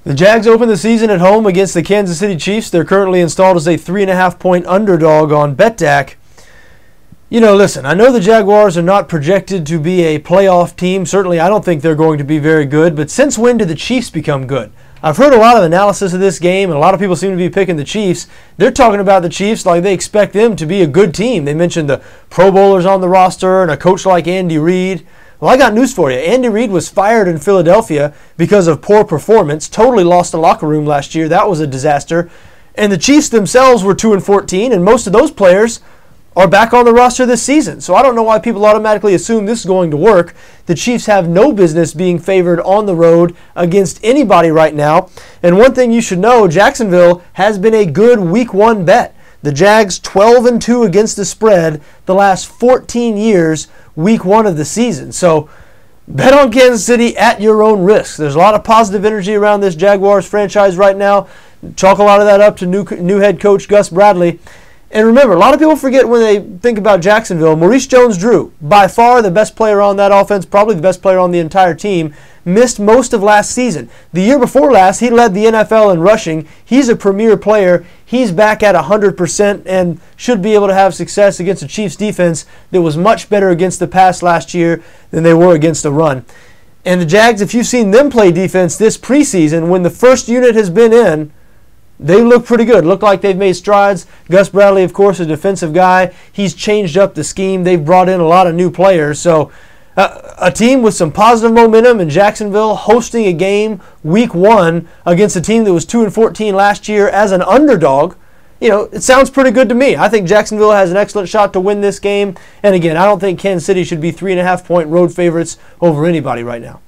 The Jags open the season at home against the Kansas City Chiefs. They're currently installed as a 3.5-point underdog on BETDAQ. You know, listen, I know the Jaguars are not projected to be a playoff team. Certainly, I don't think they're going to be very good. But since when did the Chiefs become good? I've heard a lot of analysis of this game, and a lot of people seem to be picking the Chiefs. They're talking about the Chiefs like they expect them to be a good team. They mentioned the Pro Bowlers on the roster and a coach like Andy Reid. Well, I got news for you. Andy Reid was fired in Philadelphia because of poor performance. Totally lost the locker room last year. That was a disaster. And the Chiefs themselves were 2-14, and most of those players are back on the roster this season. So I don't know why people automatically assume this is going to work. The Chiefs have no business being favored on the road against anybody right now. And one thing you should know, Jacksonville has been a good Week 1 bet. The Jags 12-2 against the spread the last 14 years, Week 1 of the season. So bet on Kansas City at your own risk. There's a lot of positive energy around this Jaguars franchise right now. Chalk a lot of that up to new head coach Gus Bradley. And remember, a lot of people forget when they think about Jacksonville, Maurice Jones-Drew, by far the best player on that offense, probably the best player on the entire team, missed most of last season. The year before last, he led the NFL in rushing. He's a premier player. He's back at 100% and should be able to have success against a Chiefs defense that was much better against the pass last year than they were against the run. And the Jags, if you've seen them play defense this preseason, when the first unit has been in, they look pretty good. Look like they've made strides. Gus Bradley, of course, a defensive guy. He's changed up the scheme. They've brought in a lot of new players. So a team with some positive momentum in Jacksonville hosting a game Week 1 against a team that was 2-14 last year as an underdog. You know, it sounds pretty good to me. I think Jacksonville has an excellent shot to win this game. And again, I don't think Kansas City should be 3.5-point road favorites over anybody right now.